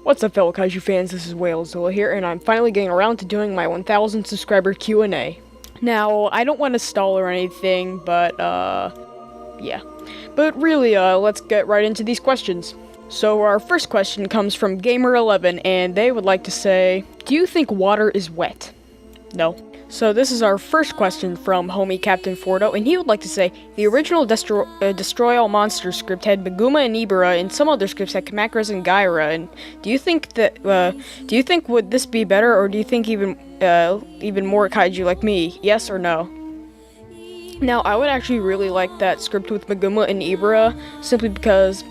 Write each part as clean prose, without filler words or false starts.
What's up, fellow Kaiju fans? This is Whalezilla here, and I'm finally getting around to doing my 1,000 subscriber Q&A. Now, I don't want to stall or anything, but, yeah. But really, let's get right into these questions. So, our first question comes from Gamer11, and they would like to say, do you think water is wet? No. So this is our first question from homie Captain Fordo, and he would like to say, the original Destroy All Monsters script had Meguma and Ibara, and some other scripts had Kamakras and Gaira, and do you think would this be better, or do you think even more kaiju like me? Yes or no? Now, I would actually really like that script with Meguma and Ibara, simply because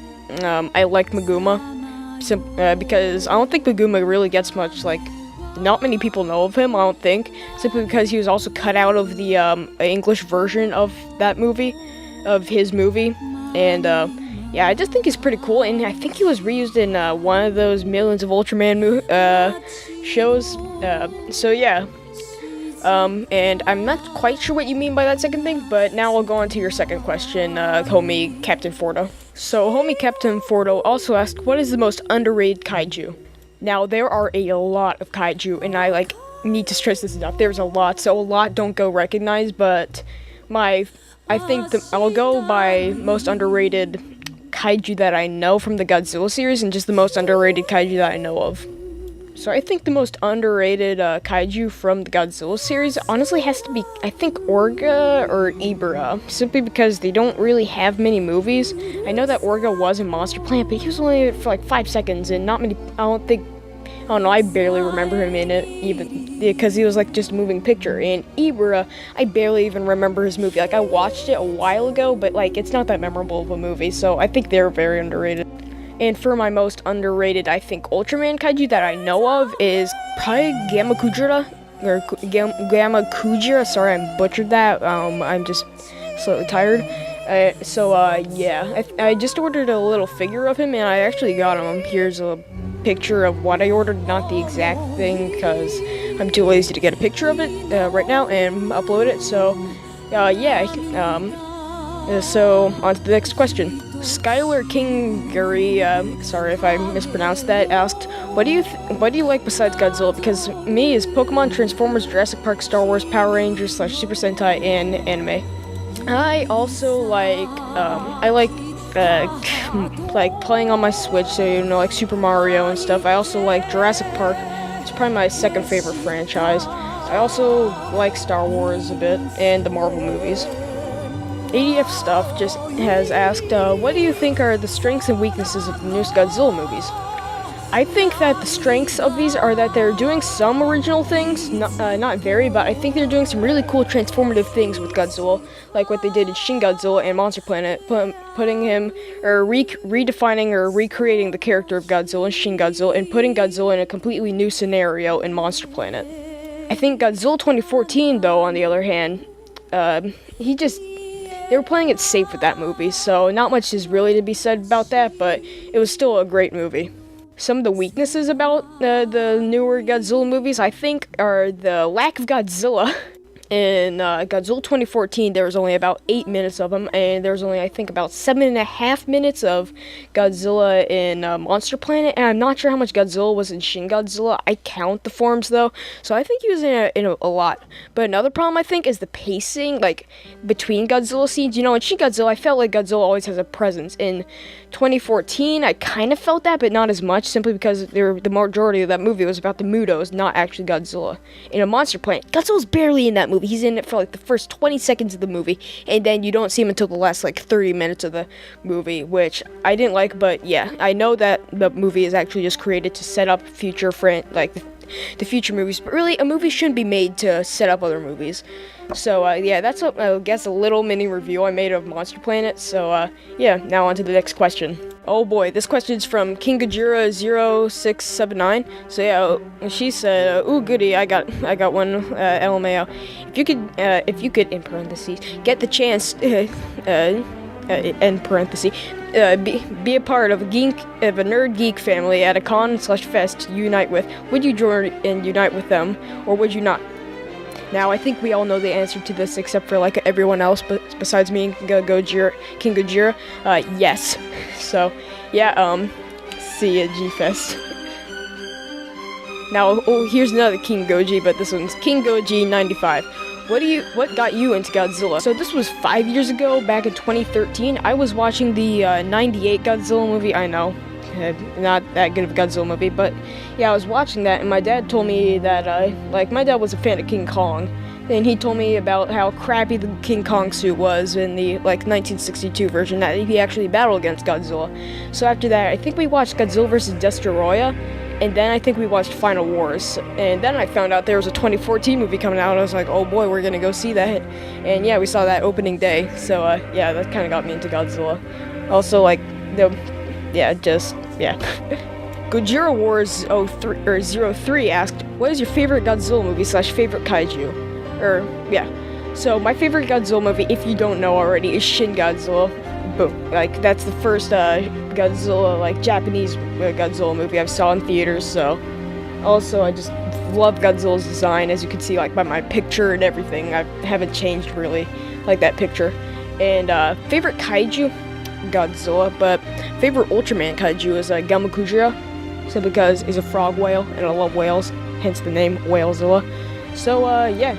I like Meguma, because I don't think Meguma really gets much, not many people know of him, I don't think, simply because he was also cut out of the English version of that movie, of his movie, and yeah, I just think he's pretty cool, and I think he was reused in one of those Millions of Ultraman shows, so yeah, and I'm not quite sure what you mean by that second thing, but now I'll go on to your second question, homie Captain Fordo. So, homie Captain Fordo also asked, what is the most underrated kaiju? Now, there are a lot of kaiju, and I, need to stress this enough. There's a lot, so a lot don't go recognized, but I think I'll go by most underrated kaiju that I know from the Godzilla series, and just the most underrated kaiju that I know of. So I think the most underrated kaiju from the Godzilla series honestly has to be, I think, Orga or Ibara, simply because they don't really have many movies. I know that Orga was in Monster Planet, but he was only in it for 5 seconds, and not many, I don't know, I barely remember him in it, even, because he was just a moving picture. And Ibara, I barely even remember his movie. I watched it a while ago, but it's not that memorable of a movie, so I think they're very underrated. And for my most underrated, I think, Ultraman kaiju that I know of is probably Gamma Kujira, sorry, I butchered that, I'm just slightly tired. Yeah, I just ordered a little figure of him, and I actually got him. Here's a picture of what I ordered, not the exact thing, because I'm too lazy to get a picture of it right now and upload it, so, yeah, so, on to the next question. Skylar Kingary, sorry if I mispronounced that, asked, what do you like besides Godzilla? Because me is Pokemon, Transformers, Jurassic Park, Star Wars, Power Rangers / Super Sentai, and anime. I also like playing on my Switch, so Super Mario and stuff. I also like Jurassic Park. It's probably my second favorite franchise. I also like Star Wars a bit, and the Marvel movies. ADF Stuff just has asked, what do you think are the strengths and weaknesses of the newest Godzilla movies? I think that the strengths of these are that they're doing some original things, not very, but I think they're doing some really cool transformative things with Godzilla, like what they did in Shin Godzilla and Monster Planet, putting him, or redefining or recreating the character of Godzilla in Shin Godzilla, and putting Godzilla in a completely new scenario in Monster Planet. I think Godzilla 2014, though, on the other hand, they were playing it safe with that movie, so not much is really to be said about that, but it was still a great movie. Some of the weaknesses about the newer Godzilla movies, I think, are the lack of Godzilla. In Godzilla 2014, there was only about 8 minutes of him, and there was only, I think, about 7.5 minutes of Godzilla in Monster Planet, and I'm not sure how much Godzilla was in Shin Godzilla. I count the forms, though, so I think he was in a lot. But another problem, I think, is the pacing, between Godzilla scenes. In Shin Godzilla, I felt like Godzilla always has a presence. In 2014, I kind of felt that, but not as much, simply because the majority of that movie was about the Mutos, not actually Godzilla. In a Monster Planet, Godzilla's barely in that movie. He's in it for the first 20 seconds of the movie, and then you don't see him until the last 30 minutes of the movie, which I didn't like, but yeah, I know that the movie is actually just created to set up future the future movies, but really a movie shouldn't be made to set up other movies. So yeah, that's I guess a little mini review I made of Monster Planet. So yeah, now on to the next question. Oh boy, this question's from KingGajira0679. So yeah, she said, "Ooh goody, I got one, LMAO. If you could in parentheses get the chance end parenthesis be a part of a nerd geek family at a con/fest to unite with, would you join and unite with them, or would you not?" Now, I think we all know the answer to this, except for everyone else, but besides me and King Gojira. Yes. So, yeah. See ya, G-Fest. Now, here's another King Goji, but this one's King Goji 95. What got you into Godzilla? So this was 5 years ago, back in 2013. I was watching the 98 Godzilla movie. I know, not that good of a Godzilla movie, but yeah, I was watching that, and my dad told me that, my dad was a fan of King Kong, and he told me about how crappy the King Kong suit was in the, 1962 version, that he actually battled against Godzilla. So after that, I think we watched Godzilla vs. Destoroyah, and then I think we watched Final Wars, and then I found out there was a 2014 movie coming out, and I was like, oh boy, we're gonna go see that, and yeah, we saw that opening day, so yeah, that kind of got me into Godzilla. Also, Gojira Wars 03 asked, what is your favorite Godzilla movie / favorite kaiju? So my favorite Godzilla movie, if you don't know already, is Shin Godzilla. Boom. That's the first Godzilla, Japanese Godzilla movie I saw in theaters, so. Also, I just love Godzilla's design, as you can see, by my picture and everything. I haven't changed, really, that picture. And, favorite kaiju? Godzilla, but favorite Ultraman kaiju is, Gamakujira, simply because he's a frog whale, and I love whales, hence the name Whalezilla. So, yeah.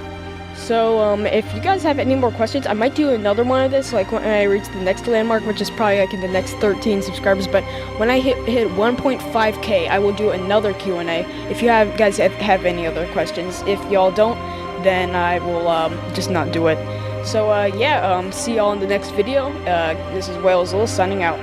So, if you guys have any more questions, I might do another one of this, when I reach the next landmark, which is probably, in the next 13 subscribers, but when I hit 1.5k, I will do another Q&A, if you guys have any other questions. If y'all don't, then I will, just not do it. So, yeah, see y'all in the next video. This is Whalezilla signing out.